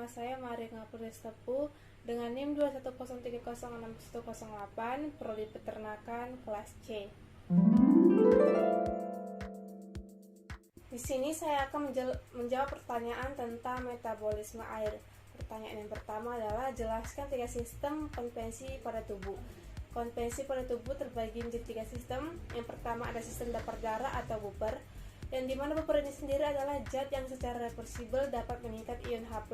saya Maria Ngapures Tepu dengan NIM 210306108, Prodi Peternakan kelas C. Di sini saya akan menjawab pertanyaan tentang metabolisme air. Pertanyaan yang pertama adalah jelaskan 3 sistem konvensi pada tubuh. Konvensi pada tubuh terbagi menjadi 3 sistem. Yang pertama ada sistem dapur darah atau buper, yang dimana buper ini sendiri adalah zat yang secara reversibel dapat mengikat ion H+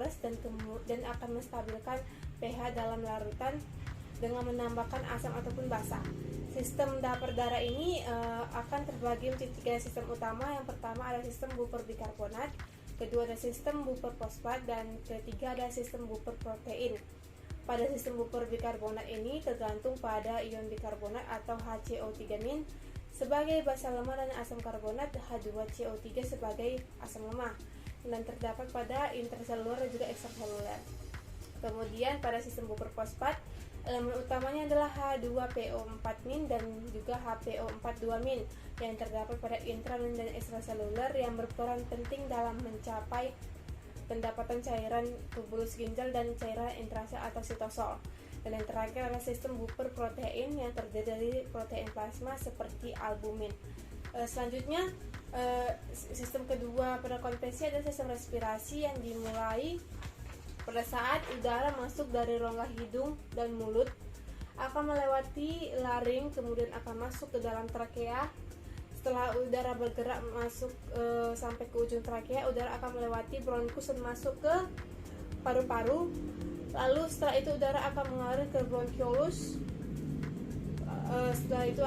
dan akan menstabilkan pH dalam larutan dengan menambahkan asam ataupun basa. Sistem dapur darah ini akan terbagi menjadi 3 sistem utama. Yang pertama ada sistem buper bikarbonat, kedua ada sistem buper fosfat, dan ketiga ada sistem buper protein. Pada sistem buper bikarbonat ini tergantung pada ion bikarbonat atau HCO3- sebagai basa lemah dan asam karbonat H2CO3 sebagai asam lemah, dan terdapat pada intraseluler dan juga ekstraseluler. Kemudian pada sistem buper fosfat, elemen utamanya adalah H2PO4- dan juga HPO42- yang terdapat pada intra dan ekstraseluler yang berperan penting dalam mencapai pendapatan cairan tubulus ginjal dan cairan intrasel atau sitosol. Dan yang terakhir adalah sistem buper protein yang terdiri dari protein plasma seperti albumin. Selanjutnya, sistem kedua pada konvensi adalah sistem respirasi yang dimulai pada saat udara masuk dari rongga hidung dan mulut, akan melewati laring, kemudian akan masuk ke dalam trakea. Setelah udara bergerak masuk sampai ke ujung trakea, udara akan melewati bronkus dan masuk ke paru-paru. Lalu setelah itu udara akan mengalir ke bronkiolus. Setelah itu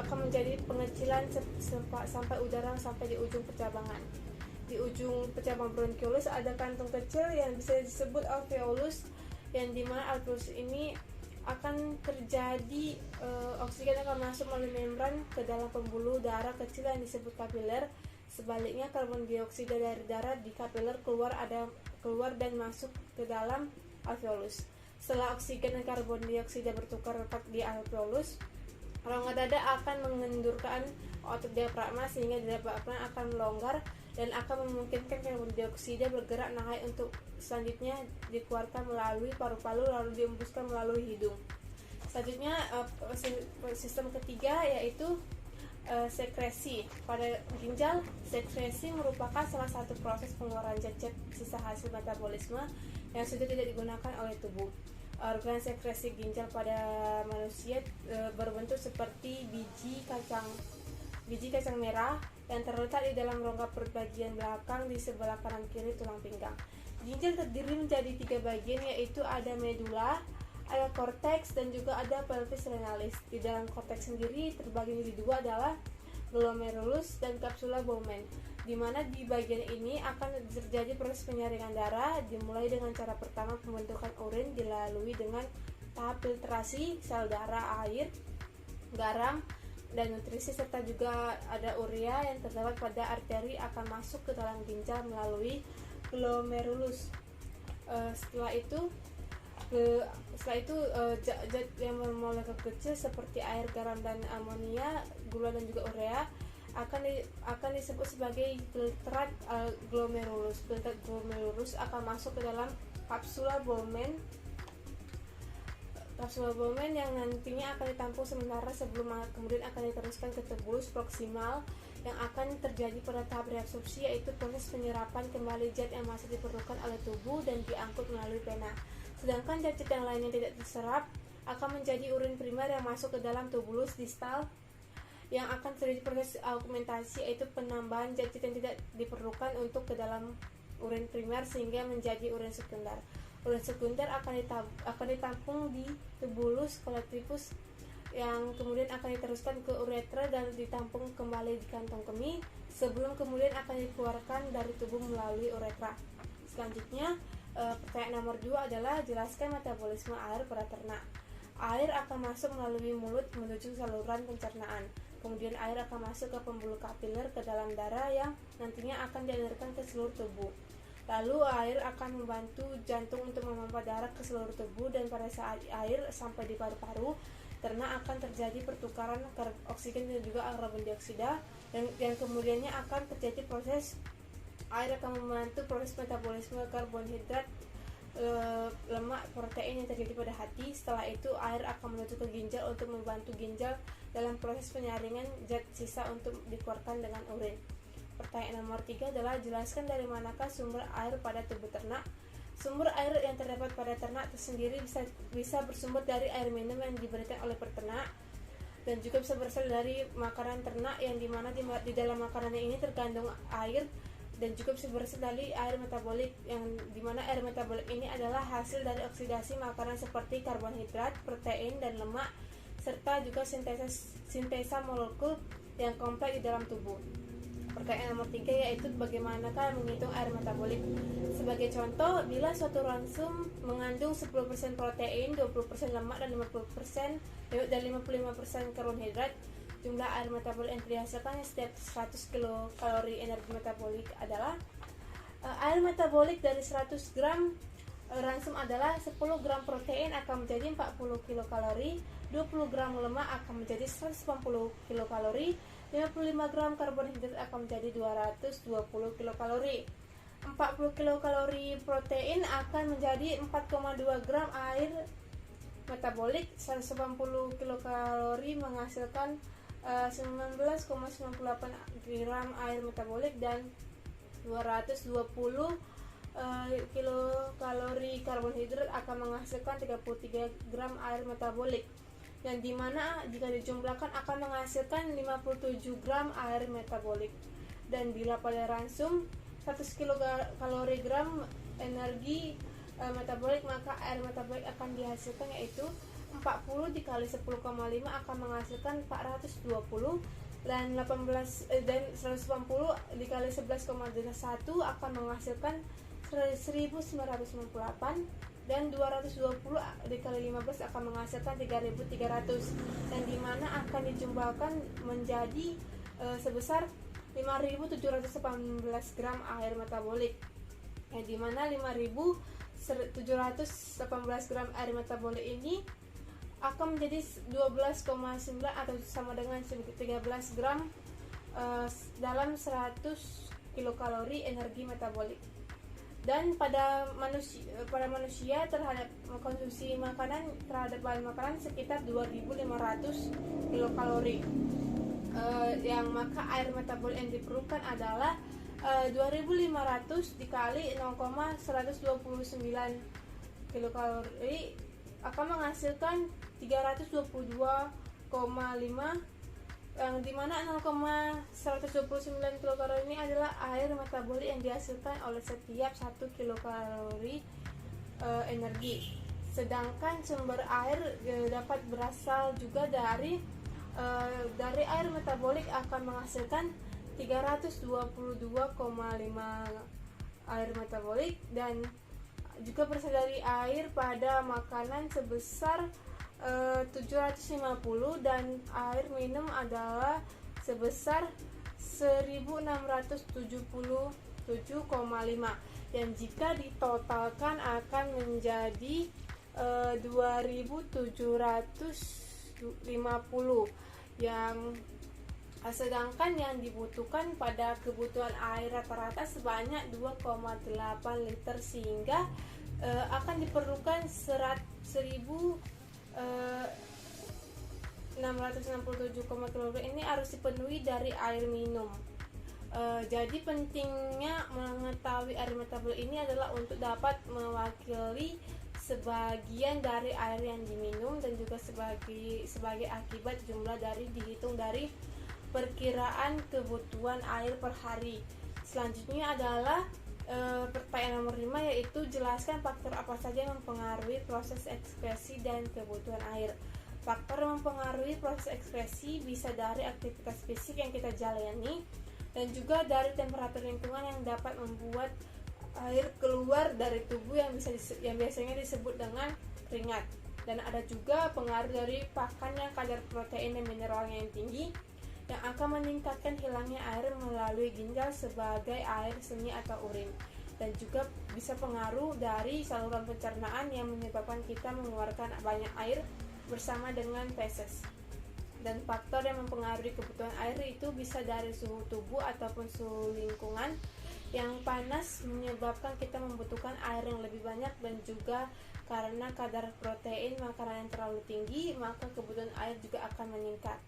akan menjadi pengecilan sampai udara sampai di ujung percabangan. Di ujung percabangan bronkiolus ada kantung kecil yang bisa disebut alveolus, yang dimana alveolus ini akan terjadi oksigen akan masuk melalui membran ke dalam pembuluh darah kecil yang disebut kapiler. Sebaliknya, karbon dioksida dari darah di kapiler keluar dan masuk ke dalam alveolus. Setelah oksigen dan karbon dioksida bertukar di alveolus, rongga dada akan mengendurkan otot diafragma sehingga diafragma akan melonggar dan akan memungkinkan karbon dioksida bergerak naik untuk selanjutnya dikeluarkan melalui paru-paru lalu dihembuskan melalui hidung. Selanjutnya sistem ketiga yaitu sekresi. Pada ginjal, sekresi merupakan salah satu proses pengeluaran zat-zat sisa hasil metabolisme yang sudah tidak digunakan oleh tubuh. Organ sekresi ginjal pada manusia berbentuk seperti biji kacang merah yang terletak di dalam rongga perut bagian belakang di sebelah kanan kiri tulang pinggang. Ginjal terdiri menjadi 3 bagian, yaitu ada medula, ada korteks, dan juga ada pelvis renalis. Di dalam korteks sendiri terbagi menjadi 2 adalah glomerulus dan kapsula Bowman, di mana di bagian ini akan terjadi proses penyaringan darah, dimulai dengan cara pertama pembentukan urin dilalui dengan tahap filtrasi sel darah, air, garam, dan nutrisi, serta juga ada urea yang terdapat pada arteri akan masuk ke dalam ginjal melalui glomerulus. Setelah itu zat yang bermolekul kecil seperti air, garam, dan amonia, gula, dan juga urea akan disebut sebagai filtrat glomerulus. Filtrat glomerulus akan masuk ke dalam kapsula Bowman yang nantinya akan ditampung sementara sebelum kemudian akan diteruskan ke tubulus proksimal yang akan terjadi pada tahap reabsorpsi, yaitu proses penyerapan kembali zat yang masih diperlukan oleh tubuh dan diangkut melalui pena. Sedangkan zat-zat yang lain yang tidak terserap akan menjadi urin primer yang masuk ke dalam tubulus distal yang akan terjadi proses augmentasi, yaitu penambahan zat-zat yang tidak diperlukan untuk ke dalam urin primer sehingga menjadi urin sekunder. Urin sekunder akan ditampung di tubulus collectifus yang kemudian akan diteruskan ke uretra dan ditampung kembali di kantong kemih sebelum kemudian akan dikeluarkan dari tubuh melalui uretra. Selanjutnya, pertanyaan nomor 2 adalah jelaskan metabolisme air pada ternak. Air akan masuk melalui mulut menuju saluran pencernaan. Kemudian air akan masuk ke pembuluh kapiler ke dalam darah yang nantinya akan dialirkan ke seluruh tubuh. Lalu air akan membantu jantung untuk memompa darah ke seluruh tubuh, dan pada saat air sampai di paru-paru, ternak akan terjadi pertukaran oksigen dan juga karbon dioksida, dan kemudiannya akan terjadi proses Air akan membantu proses metabolisme karbohidrat, lemak, protein yang terjadi pada hati. Setelah itu air akan menuju ke ginjal untuk membantu ginjal dalam proses penyaringan zat sisa untuk dikeluarkan dengan urin. Pertanyaan nomor 3 adalah jelaskan dari manakah sumber air pada tubuh ternak. Sumber air yang terdapat pada ternak tersendiri bisa bersumber dari air minum yang diberikan oleh peternak, dan juga bisa berasal dari makanan ternak yang dimana di dalam makanan ini terkandung air, dan juga bisa berasal dari air metabolik yang dimana air metabolik ini adalah hasil dari oksidasi makanan seperti karbohidrat, protein, dan lemak, serta juga sintesa molekul yang kompleks di dalam tubuh. Pertanyaan nomor 3 yaitu bagaimanakah menghitung air metabolik. Sebagai contoh, bila suatu ransum mengandung 10% protein, 20% lemak, dan 55% karbohidrat, jumlah air metabolik yang dihasilkan setiap 100 kilokalori energi metabolik adalah air metabolik dari 100 gram ransum adalah 10 gram protein akan menjadi 40 kilokalori, 20 gram lemak akan menjadi 180 kilokalori, 55 gram karbohidrat akan menjadi 220 kilokalori. 40 kilokalori protein akan menjadi 4,2 gram air metabolik, 180 kilokalori menghasilkan 19,98 gram air metabolik, dan 220 kilokalori karbohidrat akan menghasilkan 33 gram air metabolik, yang dimana jika dijumlahkan akan menghasilkan 57 gram air metabolik. Dan bila pada ransum 100 kilokalori gram energi metabolik, maka air metabolik akan dihasilkan yaitu 40 dikali 10,5 akan menghasilkan 420, dan 180 dikali 11,1 akan menghasilkan 1998, dan 220 dikali 15 akan menghasilkan 3300, dan dimana akan dijumlahkan menjadi sebesar 5718 gram air metabolik, yang dimana 5718 gram air metabolik ini akan menjadi 12,9 atau sama dengan 13 gram dalam 100 kilokalori energi metabolik. Dan pada manusia terhadap konsumsi makanan terhadap bahan makanan sekitar 2500 kilokalori, yang maka air metabolik yang diperlukan adalah 2500 dikali 0,129 kilokalori akan menghasilkan 322,5, yang dimana 0,129 kilokalori ini adalah air metabolik yang dihasilkan oleh setiap 1 kilokalori energi. Sedangkan sumber air dapat berasal juga dari air metabolik akan menghasilkan 322,5 air metabolik, dan juga berasal dari air pada makanan sebesar 750, dan air minum adalah sebesar 1677,5, dan jika ditotalkan akan menjadi 2750, yang sedangkan yang dibutuhkan pada kebutuhan air rata-rata sebanyak 2,8 liter, sehingga akan diperlukan 1667 kalori ini harus dipenuhi dari air minum. Jadi pentingnya mengetahui air metabolik ini adalah untuk dapat mewakili sebagian dari air yang diminum, dan juga sebagai akibat jumlah dihitung dari perkiraan kebutuhan air per hari. Selanjutnya adalah pertanyaan nomor 5, yaitu jelaskan faktor apa saja yang mempengaruhi proses ekskresi dan kebutuhan air. Faktor yang mempengaruhi proses ekskresi bisa dari aktivitas fisik yang kita jalani, dan juga dari temperatur lingkungan yang dapat membuat air keluar dari tubuh yang biasanya disebut dengan keringat. Dan ada juga pengaruh dari pakannya kadar protein dan mineralnya yang tinggi, yang akan meningkatkan hilangnya air melalui ginjal sebagai air seni atau urin, dan juga bisa pengaruh dari saluran pencernaan yang menyebabkan kita mengeluarkan banyak air bersama dengan feses. Dan faktor yang mempengaruhi kebutuhan air itu bisa dari suhu tubuh ataupun suhu lingkungan, Yang panas menyebabkan kita membutuhkan air yang lebih banyak, dan juga karena kadar protein makanan yang terlalu tinggi, maka kebutuhan air juga akan meningkat.